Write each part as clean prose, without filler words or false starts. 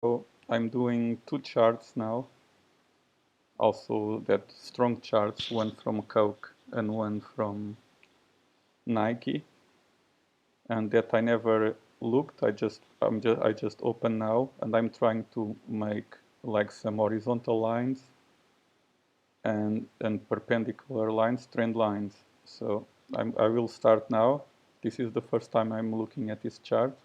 So I'm doing two charts now, also that strong charts, one from Coke and one from Nike, and that I never looked. I just open now, and I'm trying to make like some horizontal lines and perpendicular lines, trend lines. So I will start now. This is the first time I'm looking at this chart,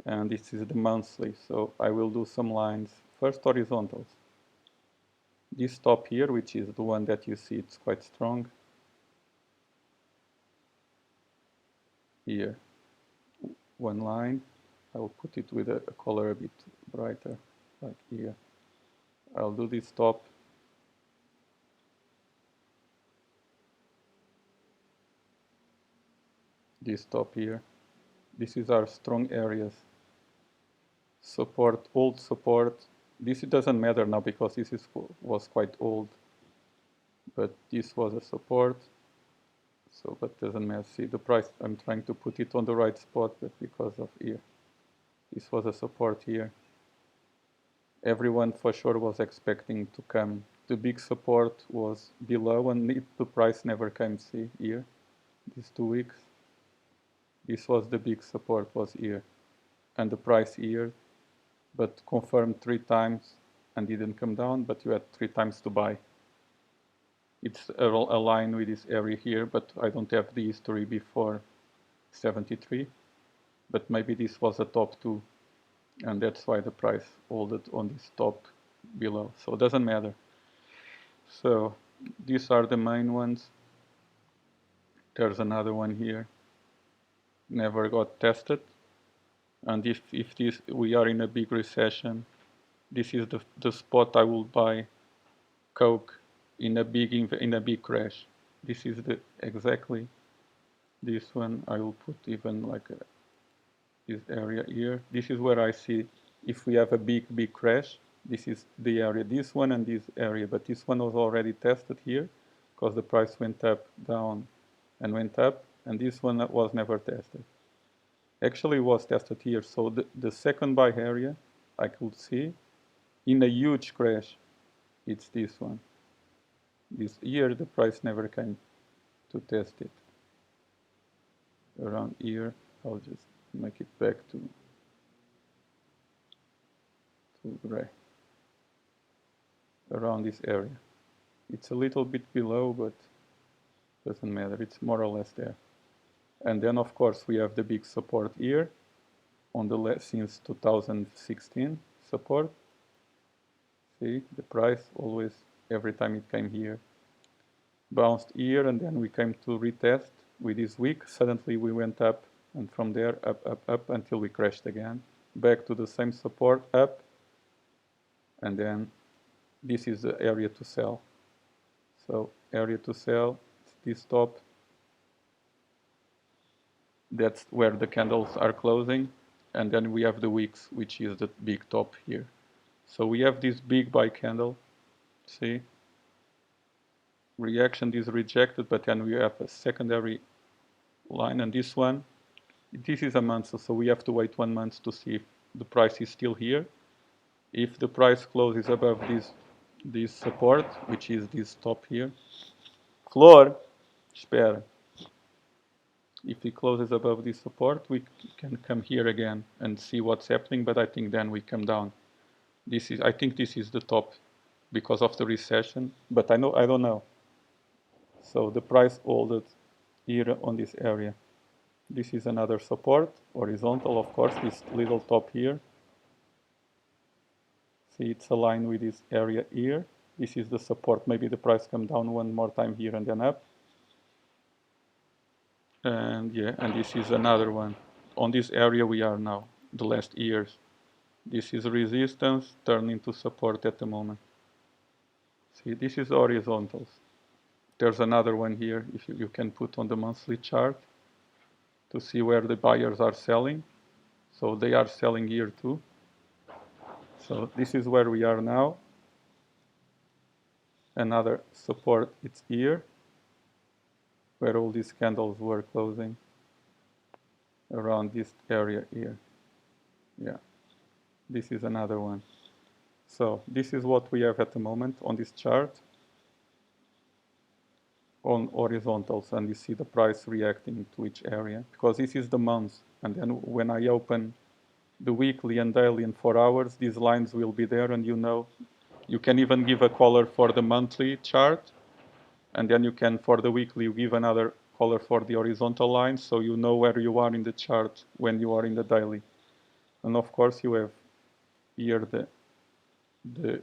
and this is the monthly. So I will do some lines first horizontals. This top here, which is the one that you see, it's quite strong. Here, one line. I'll put it with a color a bit brighter, like here. I'll do this top. This top here. This is our strong areas. Support, old support. This doesn't matter now because was quite old. But this was a support. So, but doesn't matter. See the price, I'm trying to put it on the right spot, but because of here. This was a support here. Everyone for sure was expecting to come. The big support was below and the price never came. See here, these 2 weeks. This was the big support, was here. And the price here, but confirmed 3 times and didn't come down, but you had 3 times to buy. It's aligned with this area here, but I don't have the history before 73. But maybe this was a top 2, and that's why the price holded on this top below. So it doesn't matter. So these are the main ones. There's another one here. Never got tested. And if this we are in a big recession, this is the spot I will buy Coke in a big crash. This is the exactly this one. I will put even like this area here. This is where I see if we have a big crash. This is the area, this one and this area, but this one was already tested here because the price went up, down, and went up, and this one was never tested. Actually was tested here, so the second buy area I could see in a huge crash, it's this one. This year the price never came to test it. Around here, I'll just make it back to gray. Around this area. It's a little bit below, but doesn't matter, it's more or less there. And then of course we have the big support here on the left since 2016 support. See the price always every time it came here bounced here, and then we came to retest with this week. Suddenly we went up, and from there up until we crashed again, back to the same support, up, and then this is the area to sell. So area to sell, this top, that's where the candles are closing, and then we have the wicks, which is the big top here. So we have this big buy candle, see, reaction is rejected, but then we have a secondary line, and this one, this is a month, so we have to wait 1 month to see if the price is still here. If the price closes above this support, which is this top here, floor, espera. If it closes above this support, we can come here again and see what's happening, but I think then we come down. I think this is the top because of the recession, but I don't know. So the price holded here on this area. This is another support, horizontal, of course, this little top here. See, it's aligned with this area here. This is the support. Maybe the price come down one more time here and then up. And yeah, and this is another one. On this area we are now, the last years. This is resistance turned into support at the moment. See, this is horizontals. There's another one here, if you can put on the monthly chart to see where the buyers are selling. So they are selling here too. So this is where we are now. Another support, it's here, where all these candles were closing, around this area here. Yeah. This is another one. So this is what we have at the moment on this chart on horizontals, and you see the price reacting to each area because this is the month. And then when I open the weekly and daily in 4 hours, these lines will be there, and you can even give a color for the monthly chart, and then you can, for the weekly, you give another color for the horizontal lines, so you know where you are in the chart when you are in the daily. And of course, you have here the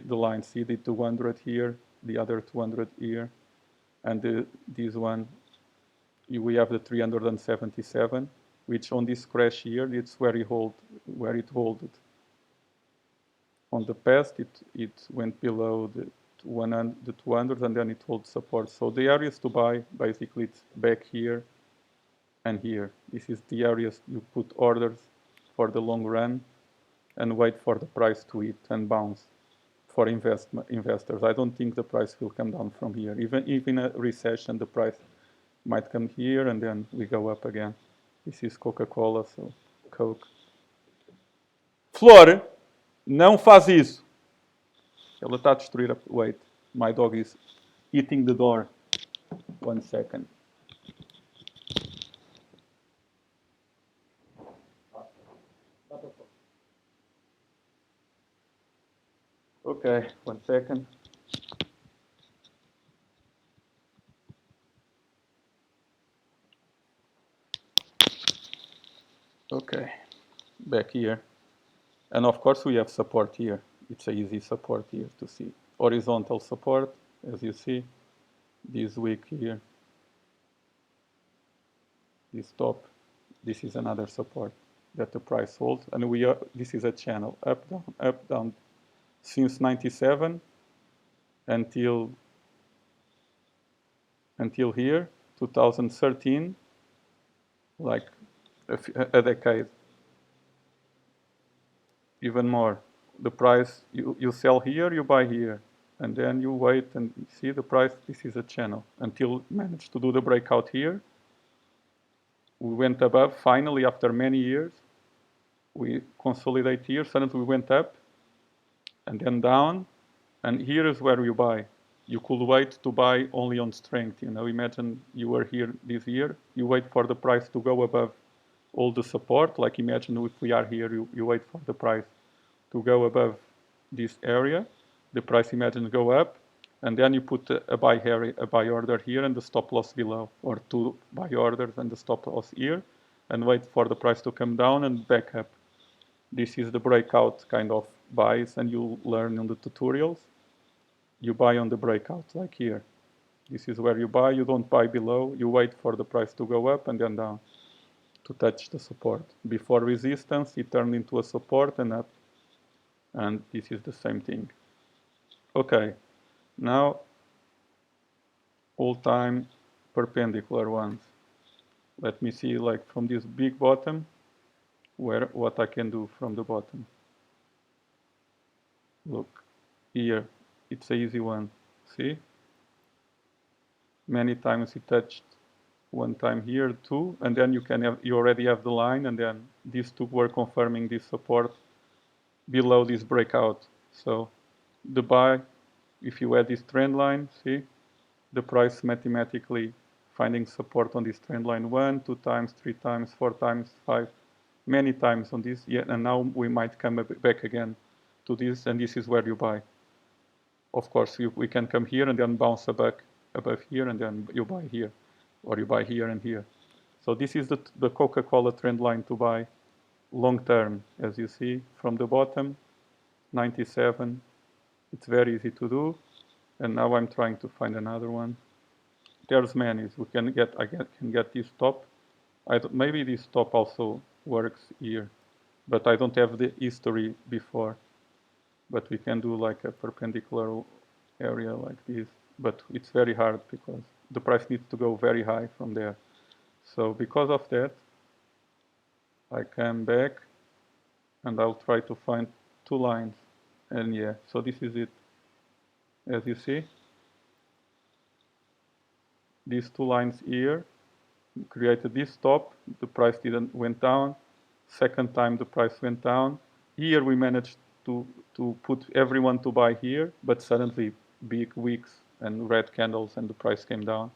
line, see the 200 here, the other 200 here, and this one, we have the 377, which on this crash here, it's where it holded. On the past, it went below the 200, and then it holds support. So the areas to buy, basically, it's back here and here. This is the areas you put orders for the long run and wait for the price to hit and bounce for investors. I don't think the price will come down from here. Even in a recession, the price might come here and then we go up again. This is Coca-Cola, so Coke. Flor, não faz isso. Ela está a destruir a... Wait, my dog is eating the door. 1 second. Okay, 1 second. Okay, back here. And of course we have support here. It's an easy support here to see. Horizontal support, as you see. This week here. This top. This is another support that the price holds. And this is a channel, up, down, since 97 until here, 2013, like a decade. Even more. The price, you sell here, you buy here. And then you wait and see the price, this is a channel. Until managed to do the breakout here. We went above, finally, after many years. We consolidate here, suddenly we went up, and then down, and here is where you buy. You could wait to buy only on strength, imagine you were here this year, you wait for the price to go above all the support, like imagine if we are here, you wait for the price to go above this area, the price imagine go up, and then you put a buy order here and the stop loss below, or 2 buy orders and the stop loss here, and wait for the price to come down and back up. This is the breakout kind of buys, and you learn in the tutorials. You buy on the breakout, like here. This is where you buy, you don't buy below, you wait for the price to go up and then down to touch the support. Before resistance, it turned into a support and up. And this is the same thing. Okay, now all-time perpendicular ones. Let me see, like from this big bottom, what I can do from the bottom. Look, here, it's an easy one, see? Many times it touched, one time here, 2, and then you already have the line, and then these 2 were confirming this support below this breakout. So the buy, if you add this trend line, see, the price mathematically finding support on this trend line 1, 2 times, 3 times, 4 times, 5, many times on this, yeah, and now we might come back again to this, and this is where you buy. Of course, we can come here and then bounce back above here, and then you buy here, or you buy here and here. So this is the Coca-Cola trend line to buy long term, as you see from the bottom, 97. It's very easy to do, and now I'm trying to find another one. There's many. I can get this top. Maybe this top also works here, but I don't have the history before. But we can do like a perpendicular area like this, but it's very hard because the price needs to go very high from there. So because of that, I come back and I'll try to find 2 lines. And yeah, so this is it. As you see, these 2 lines here created this top, the price went down. Second time the price went down, here we managed to put everyone to buy here, but suddenly big wicks and red candles and the price came down.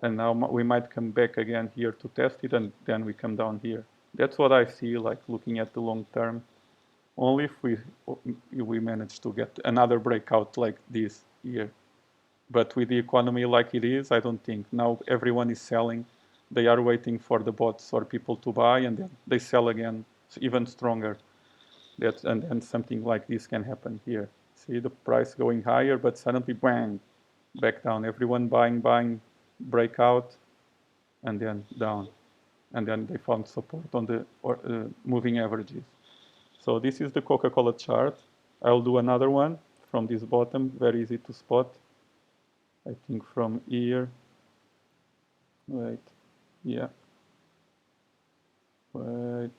And now we might come back again here to test it, and then we come down here. That's what I see, like looking at the long term. Only if we manage to get another breakout like this here. But with the economy like it is, I don't think. Now everyone is selling. They are waiting for the bots or people to buy, and then they sell again, even stronger. And something like this can happen here. See the price going higher, but suddenly bang, back down. Everyone buying, breakout, and then down. And then they found support on the moving averages. So this is the Coca-Cola chart. I'll do another one from this bottom, very easy to spot. I think from here, wait, yeah, wait,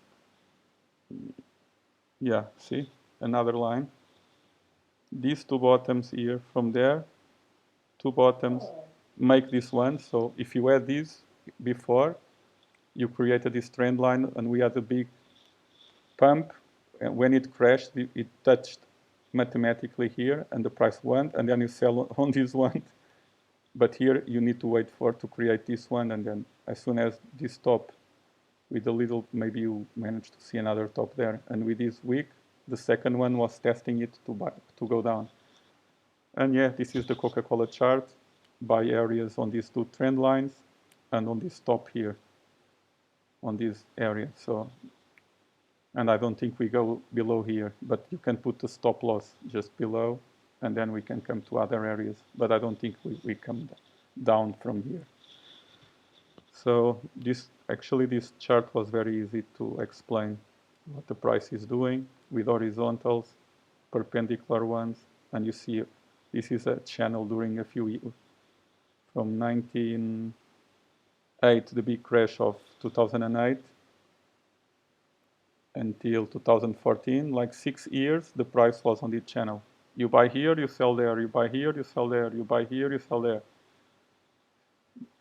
yeah, see, another line. These two bottoms here from there, two bottoms make this one. So if you had this before, you created this trend line and we had a big pump. And when it crashed, it touched mathematically here and the price went, and then you sell on this one. But here you need to wait for to create this one, and then as soon as this top with a little, maybe you manage to see another top there. And with this wick, the second one was testing it to go down. And yeah, this is the Coca-Cola chart by areas on these two trend lines and on this top here, on this area. So, and I don't think we go below here, but you can put the stop loss just below, and then we can come to other areas. But I don't think we come down from here. So this chart was very easy to explain what the price is doing with horizontals, perpendicular ones, and you see this is a channel during a few years from 1908, the big crash of 2008, until 2014, like 6 years, the price was on this channel. You buy here, you sell there, you buy here, you sell there, you buy here, you sell there.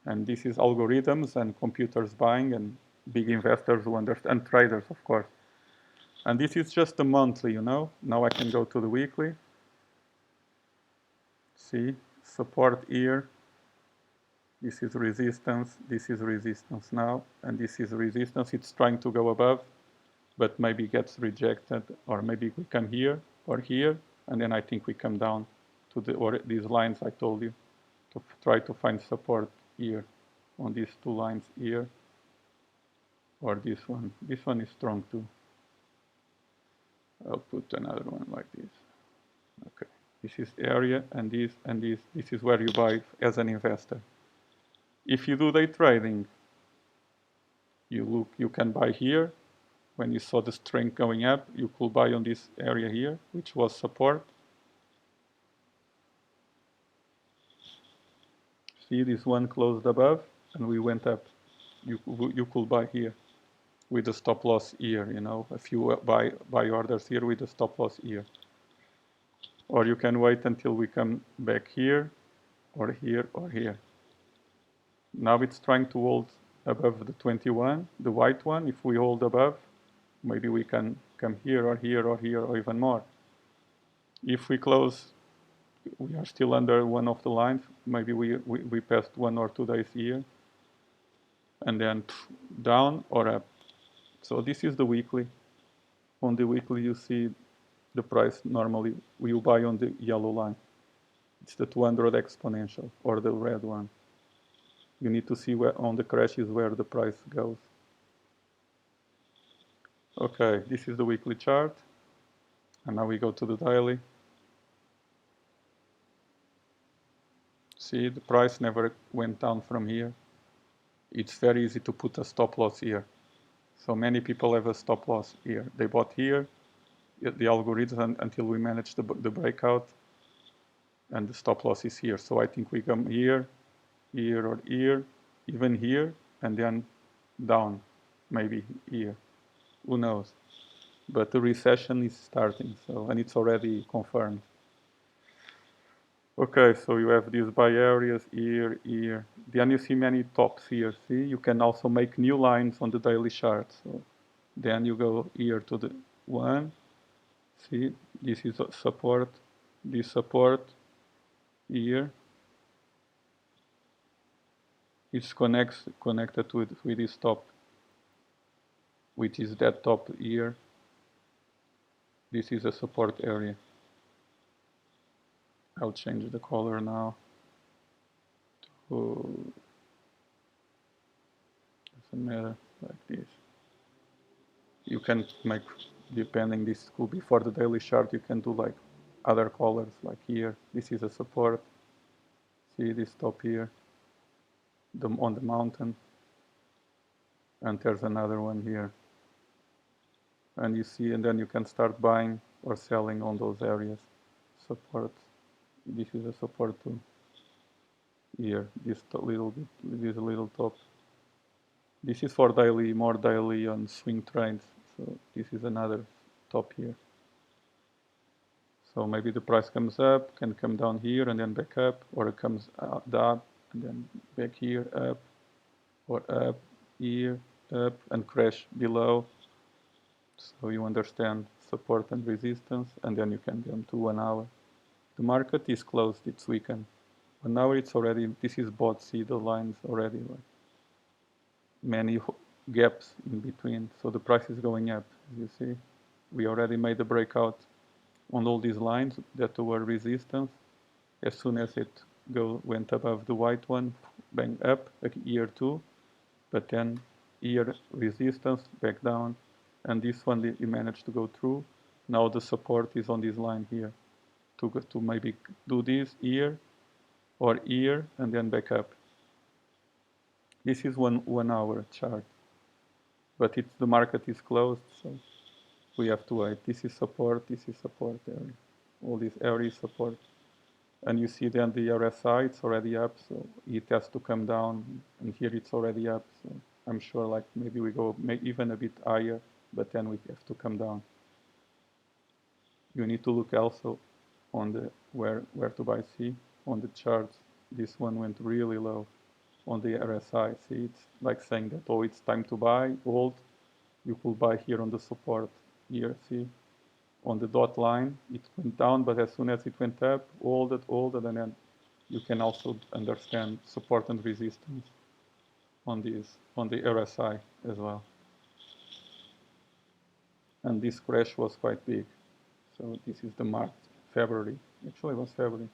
And this is algorithms and computers buying and big investors who understand, and traders, of course. And this is just the monthly, you know. Now I can go to the weekly. See, support here. This is resistance now, and this is resistance. It's trying to go above, but maybe gets rejected, or maybe we come here or here, and then I think we come down to these lines I told you, to try to find support here on these two lines here, or this one. This one is strong too. I'll put another one like this. Okay, this is area, and this and this. This is where you buy as an investor. If you do day trading, you can buy here. When you saw the strength going up, you could buy on this area here, which was support. See, this one closed above, and we went up. You could buy here with the stop loss here, you know, a few buy orders here with the stop loss here. Or you can wait until we come back here, or here, or here. Now it's trying to hold above the 21, the white one. If we hold above, maybe we can come here, or here, or here, or even more. If we close, we are still under one of the lines. Maybe we passed 1 or 2 days here, and then down or up. So this is the weekly. On the weekly, you see the price normally you buy on the yellow line. It's the 200 exponential, or the red one. You need to see where on the crashes where the price goes. Okay, this is the weekly chart. And now we go to the daily. See, the price never went down from here. It's very easy to put a stop loss here. So many people have a stop loss here. They bought here, the algorithm, until we managed the breakout, and the stop loss is here. So I think we come here, here, or here, even here, and then down, maybe here. Who knows? But the recession is starting, so, and it's already confirmed. Okay, so you have these buy areas here, here. Then you see many tops here. See, you can also make new lines on the daily chart. So then you go here to the 1, See, this is a support, this support here is connected with this top, which is that top here. This is a support area. I'll change the color now to, doesn't matter, like this. You can make, depending, this could be for the daily chart, you can do like other colors, like here. This is a support. See this top here, on the mountain, and there's another one here. And you see, and then you can start buying or selling on those areas. Support. This is a support too. Here, this little top. This is for daily, more daily on swing trades. So this is another top here. So maybe the price comes up, can come down here and then back up, or it comes up and then back here, up, or up, here, up, and crash below. So you understand support and resistance, and then you can jump to 1 hour. The market is closed, it's weekend. 1 hour it's already, this is bought, see the lines already, like many gaps in between. So the price is going up, as you see. We already made a breakout on all these lines that were resistance. As soon as it went above the white one, bang up, here too, but then here resistance, back down, and this one it managed to go through. Now the support is on this line here, to maybe do this here, or here, and then back up. This is 1 hour chart, but the market is closed, so we have to wait. This is support area. All these areas support. And you see then the RSI, it's already up, so it has to come down, and here it's already up, so I'm sure like maybe we go even a bit higher, but then we have to come down. You need to look also on the where to buy. See on the charts, this one went really low on the RSI. See, it's like saying that, oh, it's time to buy, hold. You could buy here on the support here, see, on the dot line, it went down, but as soon as it went up, hold it, and then you can also understand support and resistance on the RSI as well. And this crash was quite big. So this is the March, February. Actually, it was February,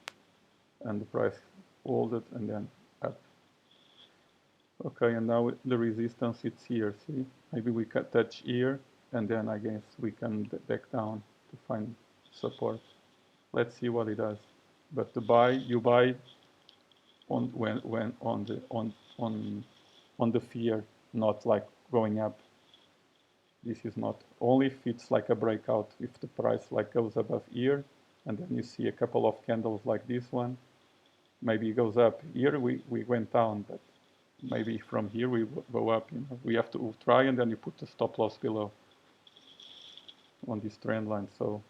and the price hold it and then up. Okay, and now the resistance, it's here. See, maybe we can touch here, and then I guess we can back down to find support. Let's see what it does. But you buy on the fear, not like going up. This is not only if it's like a breakout, if the price like goes above here, and then you see a couple of candles like this one, maybe it goes up. Here we went down, but maybe from here we go up. You know, we have to try, and then you put the stop loss below on this trend line. So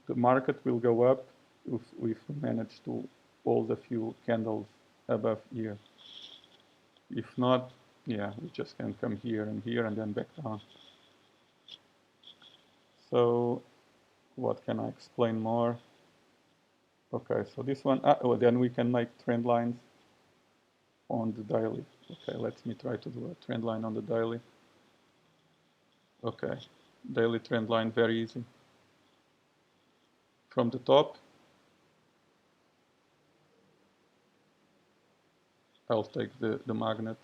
the market will go up if we manage to hold a few candles above here. If not, yeah, we just can come here, and then back down. So what can I explain more? Okay, so this one, then we can make trend lines on the daily. Okay, let me try to do a trend line on the daily. Okay, daily trend line, very easy. From the top, I'll take the magnet.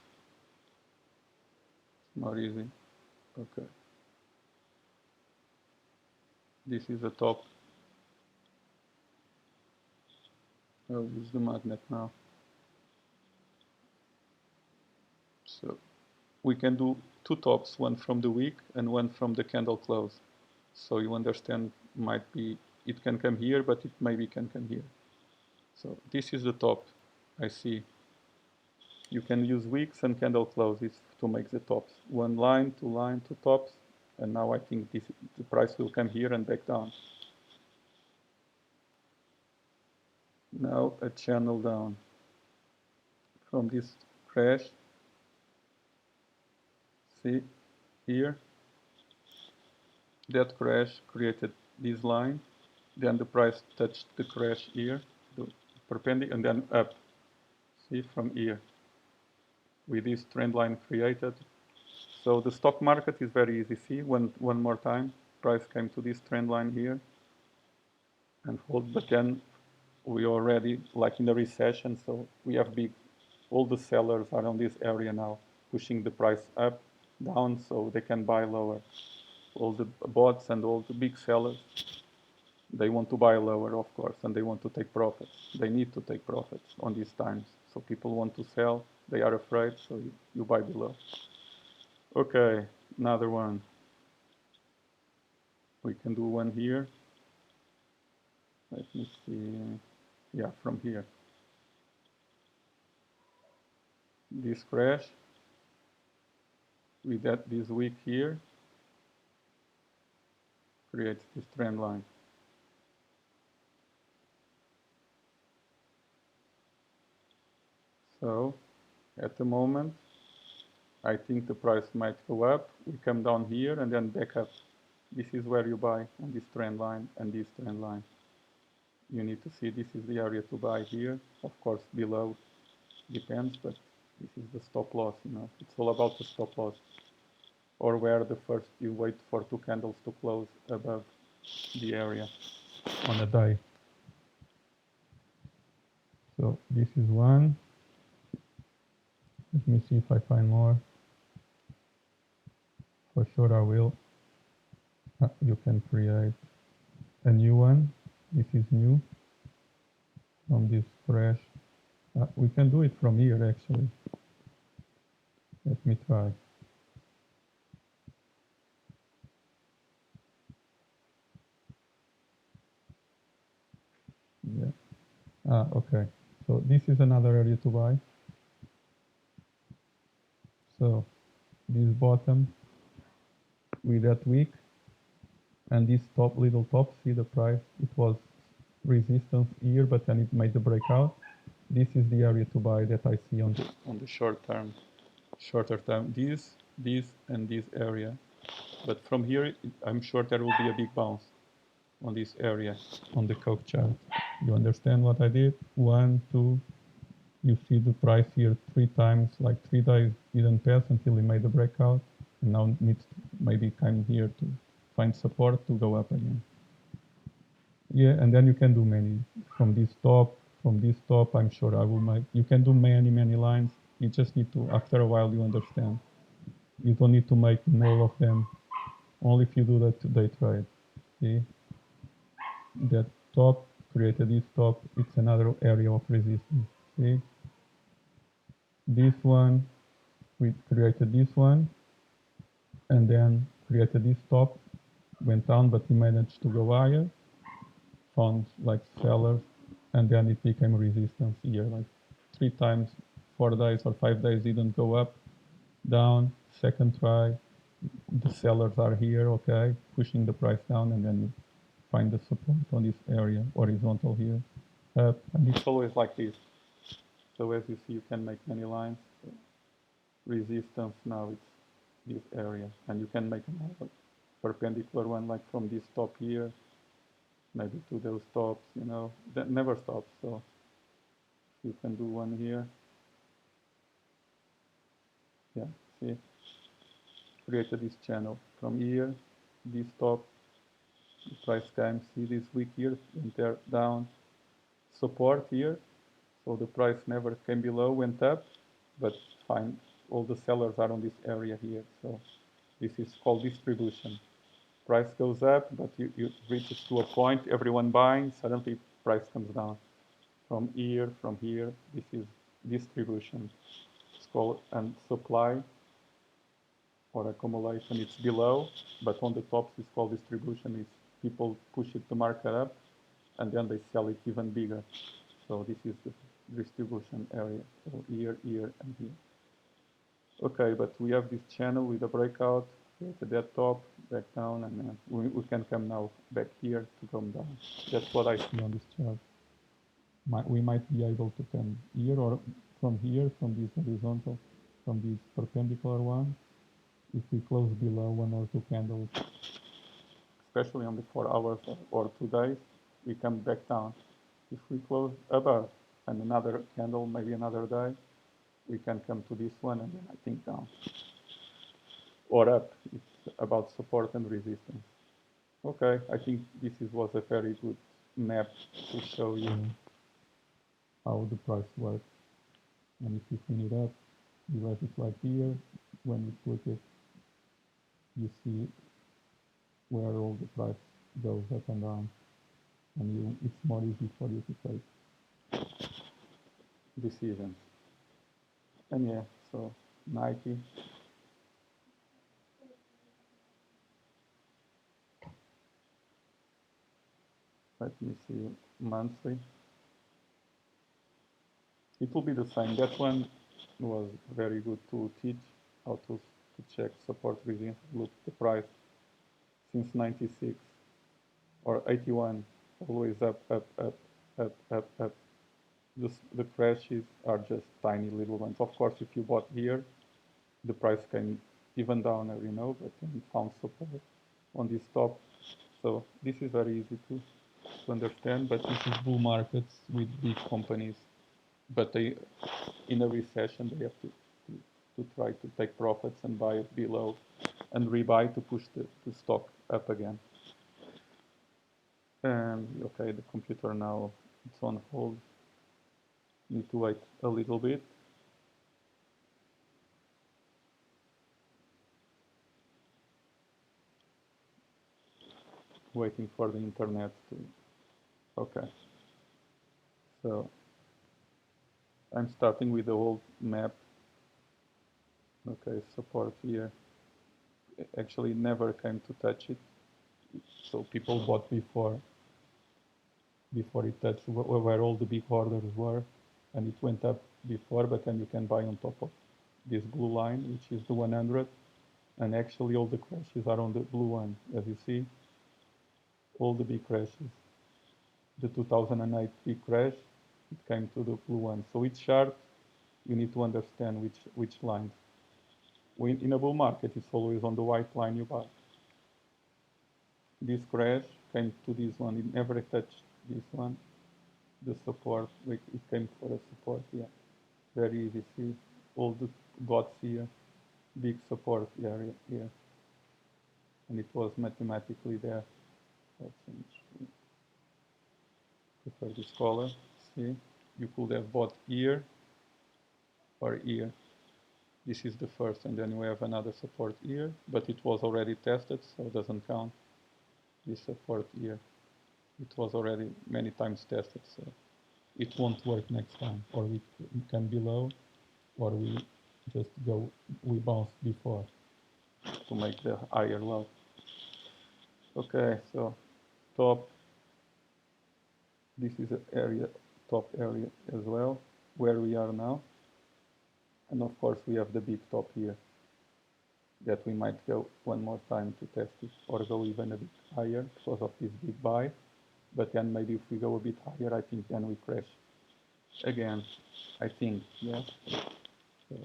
More easy. Okay. This is the top. I'll use the magnet now. So we can do two tops, one from the week and one from the candle close. So you understand, might be, it can come here, but it maybe can come here. So this is the top, I see. You can use wicks and candle closes to make the tops. One line, two tops, and now I think the price will come here and back down. Now a channel down from this crash. See here, that crash created this line, then the price touched the crash here, the perpendicular, and then up. See, from here, with this trend line created. So the stock market is very easy. See, one more time, price came to this trend line here and hold, but then we already like in the recession, so we have all the sellers are on this area now, pushing the price up, down, so they can buy lower. All the bots and all the big sellers, they want to buy lower, of course, and they want to take profits. They need to take profits on these times. So people want to sell, they are afraid, so you buy below. Okay, another one. We can do one here. Let me see. Yeah, from here. This crash with this wick here creates this trend line. So at the moment, I think the price might go up. We come down here and then back up. This is where you buy on this trend line and this trend line. You need to see this is the area to buy here. Of course, below depends, but this is the stop loss. It's all about the stop loss. Or where the first you wait for 2 candles to close above the area on a day. So this is one. Let me see if I find more. For sure I will. You can create a new one. This is new from this crash. We can do it from here actually. Let me try. Yeah. Okay. So this is another area to buy. So this bottom with that wick and this top, little top, see the price? It was resistance here, but then it made the breakout. This is the area to buy that I see on the shorter term. This, and this area. But from here, I'm sure there will be a big bounce on this area on the Coke chart. You understand what I did? 1, 2. You see the price here 3 times, like 3 days didn't pass until it made the breakout, and now needs to maybe come here to find support to go up again. Yeah, and then you can do many from this top. I'm sure I will make. You can do many lines. You just need to, after a while, you understand. You don't need to make all of them. Only if you do that day trade. See, that top created this top. It's another area of resistance. See, this one, we created this one, and then created this top, went down, but we managed to go higher, found like sellers, and then it became resistance here, like 3 times, 4 days or 5 days didn't go up, down, second try, the sellers are here, okay, pushing the price down, and then you find the support on this area, horizontal here, up, and it's always like this. So as you see, you can make many lines. Resistance now it's this area, and you can make another perpendicular one like from this top here, maybe to those tops, that never stops. So you can do one here. Yeah, see, created this channel from here, this top, the price came, see this wick here, went there down, support here, so the price never came below, went up, but fine, all the sellers are on this area here, so this is called distribution. Price goes up, but you reaches to a point, everyone buying, suddenly price comes down. From here, this is distribution. It's called, and supply or accumulation, it's below, but on the top it's called distribution. It's people push it to market up, and then they sell it even bigger. So this is the distribution area, so here, and here. Okay, but we have this channel with a breakout, created that top, back down, and then we can come now back here to come down. That's what I see on this chart. We might be able to come here or from here, from this horizontal, from this perpendicular one, if we close below 1 or 2 candles especially on the 4 hours or 2 days, we come back down. If we close above and another candle, maybe another day, we can come to this one and then I think down or up. It's about support and resistance. Okay, I think was a very good map to show you how the price works. And if you clean it up, you have it right here. When you click it, you see where all the price goes up and down, and it's more easy for you to take decisions. And yeah, so Nike. Let me see monthly. It will be the same. That one was very good to teach how to check support resistance. Look the price since 96 or 81, always up, up, up, up, up, up. The crashes are just tiny little ones. Of course, if you bought here, the price came even down, as you know, but then it found support on this top. So this is very easy to understand, but this is bull markets with big companies. But they, in a recession, they have to try to take profits and buy it below and rebuy to push the stock up again. And okay, the computer now, it's on hold. Need to wait a little bit. Waiting for the internet to, okay. So I'm starting with the old map. Okay, support here. Actually never came to touch it. So people bought before it touched where all the big orders were, and it went up before, but then you can buy on top of this blue line, which is the 100, and actually all the crashes are on the blue one, as you see, all the big crashes. The 2008 big crash, it came to the blue one. So each chart, you need to understand which lines. In a bull market, it's always on the white line you buy. This crash came to this one, it never touched this one. The support, like it came for a support, yeah. Very easy, see all the dots here, big support area here. And it was mathematically there. Let's change, prefer this color, see, you could have bought here or here. This is the first, and then we have another support here, but it was already tested, so it doesn't count. This support here, it was already many times tested, so it won't work next time, or we can be low, or we just go, we bounce before to make the higher low. Okay, so top, this is an area, top area as well, where we are now. And of course we have the big top here that we might go one more time to test it or go even a bit higher because of this big buy. But then maybe if we go a bit higher, I think then we crash again, I think, yeah. So,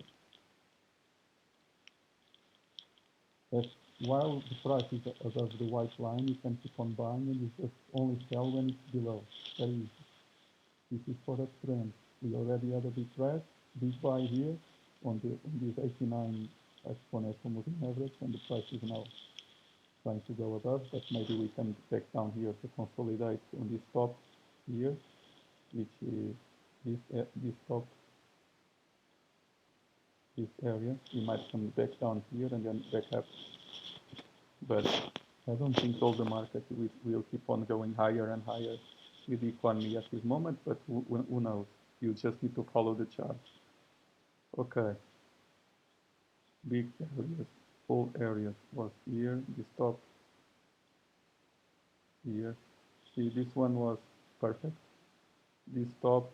but while the price is above the white line, you can keep on buying and you just only sell when it's below. Very easy. This is for a trend. We already had a big crash, big buy here on this 89 exponential moving average, and the price is now trying to go above, but maybe we can back down here to consolidate on this top here, which is this top, this area. We might come back down here and then back up, but I don't think all the market will keep on going higher and higher with the economy at this moment, but who knows? You just need to follow the chart. Okay. Big areas, all areas was here, this top here. See, this one was perfect. This top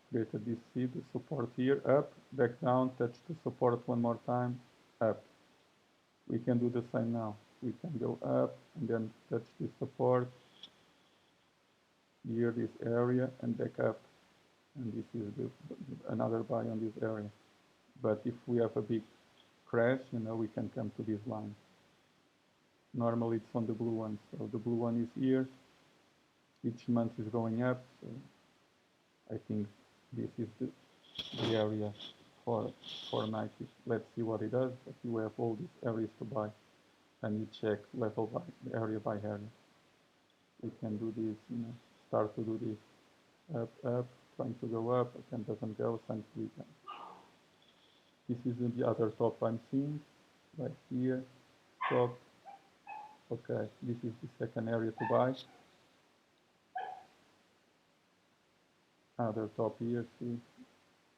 created this C, the support here, up, back down, touch the support one more time, up. We can do the same now. We can go up and then touch the support here, this area, and back up. And this is another buy on this area. But if we have a big crash, we can come to this line. Normally it's on the blue one. So the blue one is here. Each month is going up. So I think this is the area for 90. Let's see what it does. But you have all these areas to buy, and you check level by area by area. We can do this, start to do this up, trying to go up, but then doesn't go, thanks to weekend. This is the other top I'm seeing, right here, top. Okay, this is the second area to buy. Other top here, see,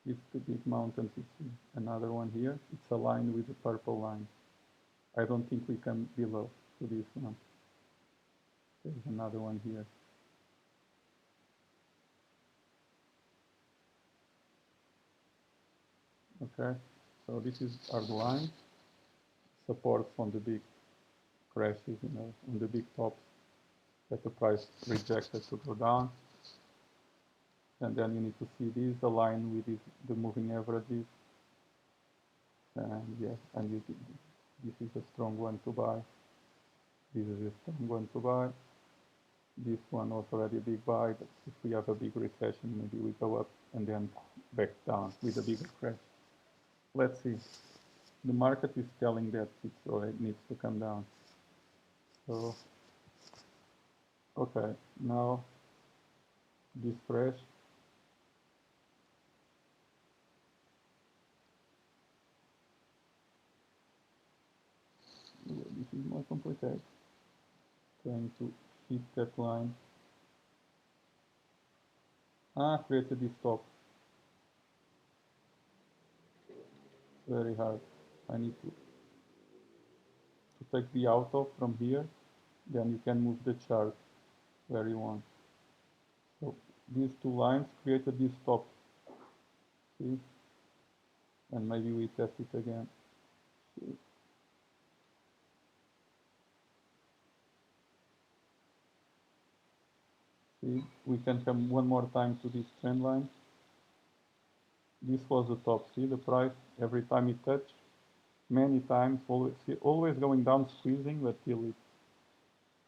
these two big mountains, you see. Another one here, it's aligned with the purple line. I don't think we can below to this one. There's another one here. Okay, so this is our line. Support on the big crashes, on the big tops that the price rejected to go down. And then you need to see these align with the moving averages. And yes, and this is a strong one to buy. This is a strong one to buy. This one was already a big buy, but if we have a big recession, maybe we go up and then back down with a bigger crash. Let's see. The market is telling that it needs to come down. So, okay, now this crash. This is more complicated. Trying to hit that line. Created this top. Very hard. I need to take the out of from here. Then you can move the chart where you want. So these two lines created this top. See? And maybe we test it again. See? See? We can come one more time to this trend line. This was the top. See the price every time it touched? Many times, always going down, squeezing, but till it.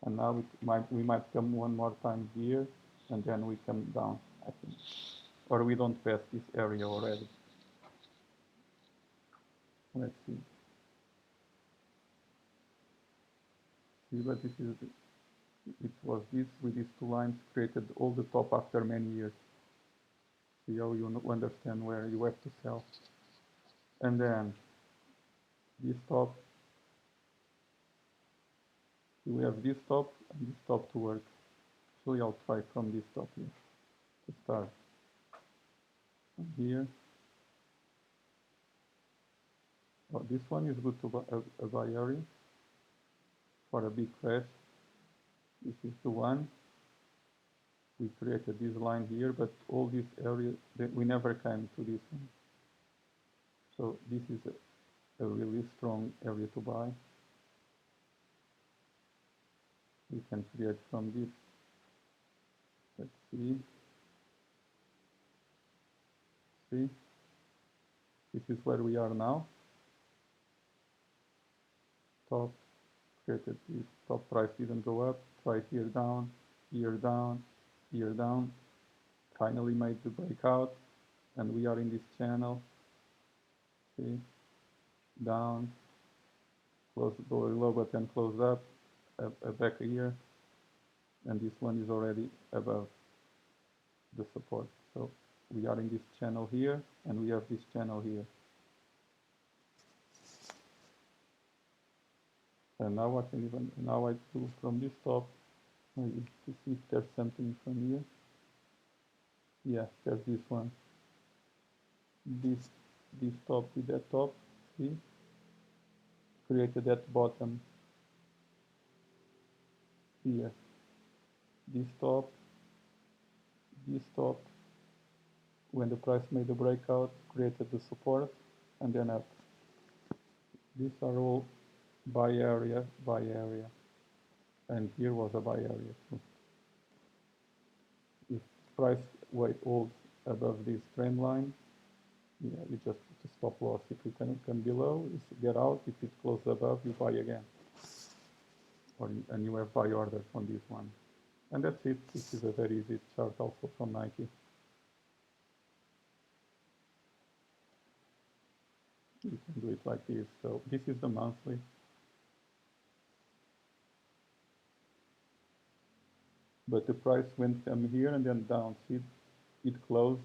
And now we might come one more time here, and then we come down, I think. Or we don't pass this area already. Let's see. See, but this is, it was this with these two lines created all the top after many years. See how you understand where you have to sell. And then this top, we have this top and this top to work. Actually, I'll try from this top here to start. From here. Oh, this one is good to buy a buy area for a big crash. This is the one. We created this line here, but all this area, we never came to this one. So this is a really strong area to buy. We can create from this. Let's see. See? This is where we are now. Top, created this top price didn't go up, try here down, here down, here down. Finally made the breakout, and we are in this channel. See? Down, close below, but then close up, back here, and this one is already above the support. So we are in this channel here, and we have this channel here. And now I can now I do from this top, maybe to see if there's something from here. Yeah, there's this one. This top with that top, see? Created that bottom here. This top, when the price made the breakout, created the support, and then up. These are all buy area, and here was a buy area too. If price weight holds above this trend line, yeah, you just put a stop loss. If you can come below, you get out. If it closes above, you buy again. and you have buy orders on this one. And that's it. This is a very easy chart also from Nike. You can do it like this. So this is the monthly. But the price went from here and then down. See, it closed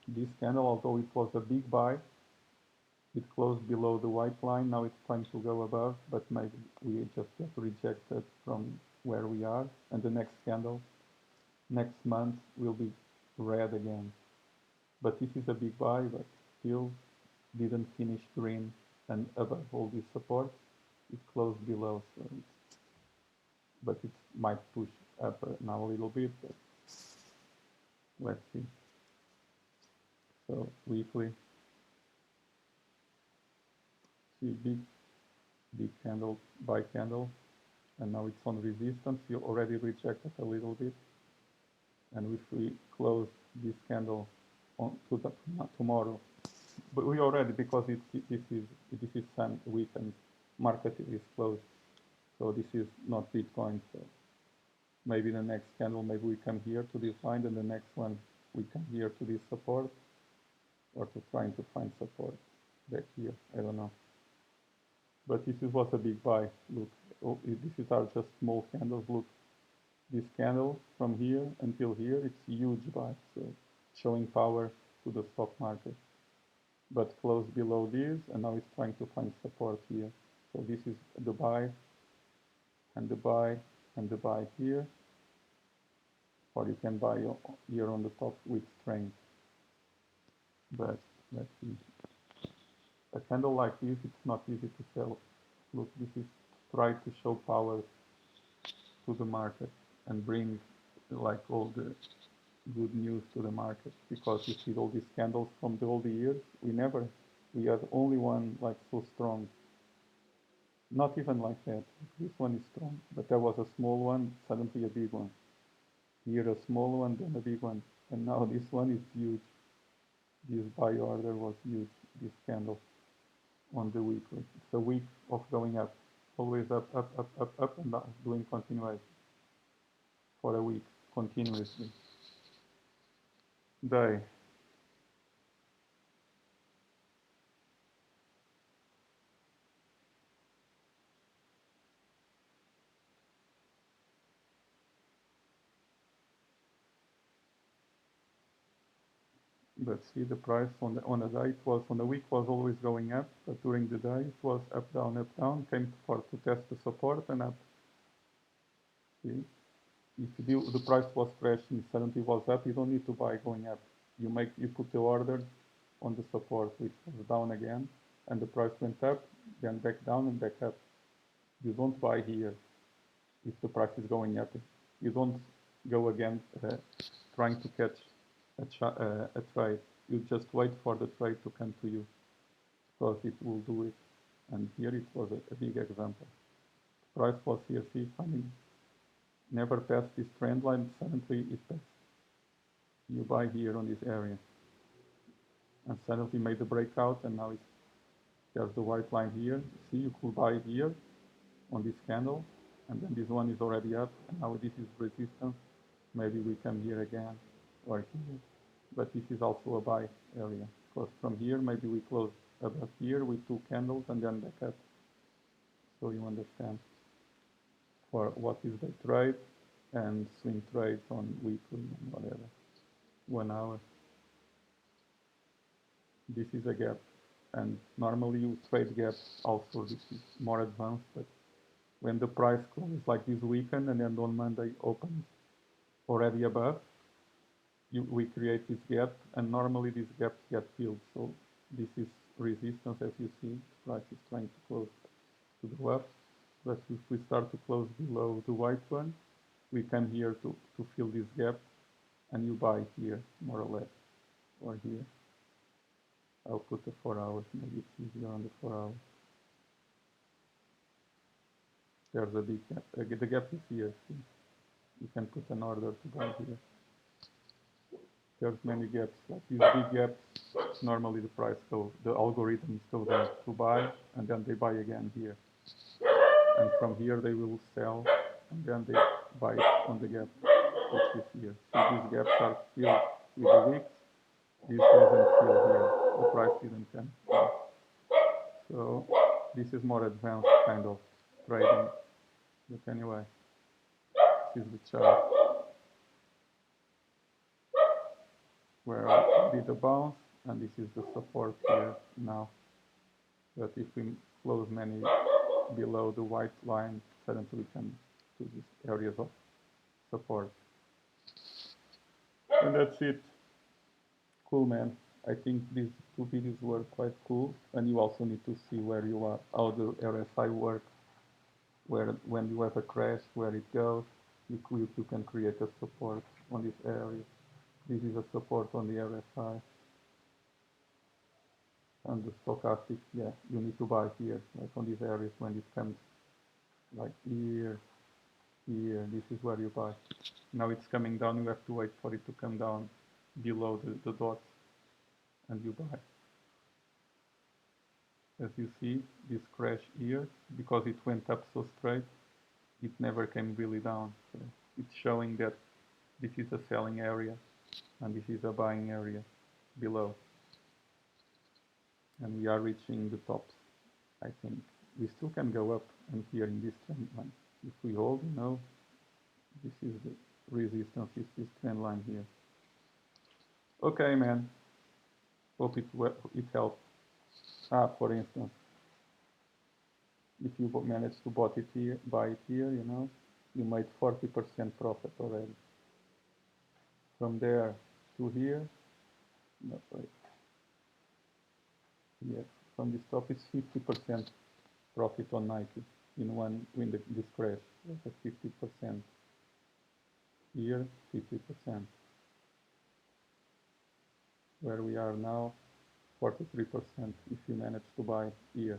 this candle, although it was a big buy. It closed below the white line. Now it's trying to go above, but maybe we just get rejected from where we are. And the next candle, next month, will be red again. But this is a big buy, but still didn't finish green. And above all this support, it closed below. So but it might push up now a little bit, but let's see. So weekly, see big candle, buy candle, and now it's on resistance. You already rejected a little bit, and if we close this candle on tomorrow, but we already, because this is some week and market is closed, so this is not Bitcoin. So maybe the next candle, maybe we come here to this line, and the next one we come here to this support, or to trying to find support back here. I don't know. But this was a big buy. Look, this are just small candles. Look, this candle from here until here, it's huge buy. So showing power to the stock market. But close below this, and now it's trying to find support here. So this is the buy, and the buy, and the buy here. Or you can buy here on the top with strength. But let's see. A candle like this, it's not easy to sell. Look, this is try to show power to the market and bring like all the good news to the market, because you see all these candles from all the years, we had only one like so strong, not even like that. This one is strong, but there was a small one, suddenly a big one, here a small one, then a big one, and now this one is huge. This buy order was huge, this candle on the weekly. It's a week of going up, always up, up, up, up, up, and doing continuation for a week continuously. Day. But see the price on a day, it was on the week was always going up, but during the day it was up, down, came to test the support and up. See, if the price was crashing, suddenly was up, you don't need to buy going up. You put the order on the support, which was down again, and the price went up, then back down and back up. You don't buy here if the price is going up. You don't go again trying to catch a trade. You just wait for the trade to come to you, because it will do it. And here it was a big example. Price was here, see, finding, never passed this trend line, suddenly it passed. You buy here on this area. And suddenly made the breakout, and now there's the white line here. See, you could buy here on this candle, and then this one is already up, and now this is resistance. Maybe we come here again, or here. But this is also a buy area, because from here maybe we close above here with two candles and then back up. So you understand for what is the trade and swing trades on weekly and whatever, 1 hour. This is a gap, and normally you trade gaps also. This is more advanced, but when the price closes like this weekend and then on Monday opens already above, we create this gap, and normally these gaps get filled. So this is resistance, as you see. The price is trying to close to the left, but if we start to close below the white one, we come here to fill this gap, and you buy here, more or less, or here. I'll put the 4 hours, maybe it's easier on the 4 hours. There's a big gap. The gap is here. See? You can put an order to buy here. There's many gaps, like these big gaps. Normally the algorithms go there to buy, and then they buy again here. And from here they will sell and then they buy it on the gap, which is here. See, these gaps are filled with the wicks. This wasn't filled here. The price didn't come. So this is more advanced kind of trading. But anyway, this is the chart where I did a bounce, and this is the support here now. But if we close many below the white line, suddenly we come to these areas of support. And that's it. Cool, man. I think these two videos were quite cool, and you also need to see where you are, how the RSI works, where when you have a crash, where it goes. You can create a support on this area. This is a support on the RSI. And the stochastic, yeah, you need to buy here, like on these areas when it comes like here, here, this is where you buy. Now it's coming down, you have to wait for it to come down below the dots, and you buy. As you see, this crash here, because it went up so straight, it never came really down. So it's showing that this is a selling area, and this is a buying area below. And we are reaching the tops, I think. We still can go up, and here in this trend line. If we hold, you know, this is the resistance, is this trend line here. Okay, man. Hope it helped. For instance, if you manage to buy it here, you know, you made 40% profit already. From there to here, no, wait. Yes, from this top it's 50% profit on Nike in this crash. That's 50%. Here, 50%. Where we are now, 43% if you manage to buy here.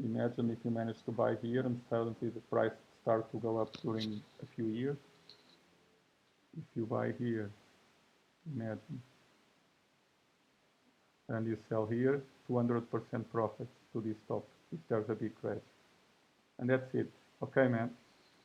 Imagine if you manage to buy here and suddenly the price starts to go up during a few years. If you buy here, imagine, and you sell here, 200% profit to this top if there's a big crash. And that's it. Okay, man.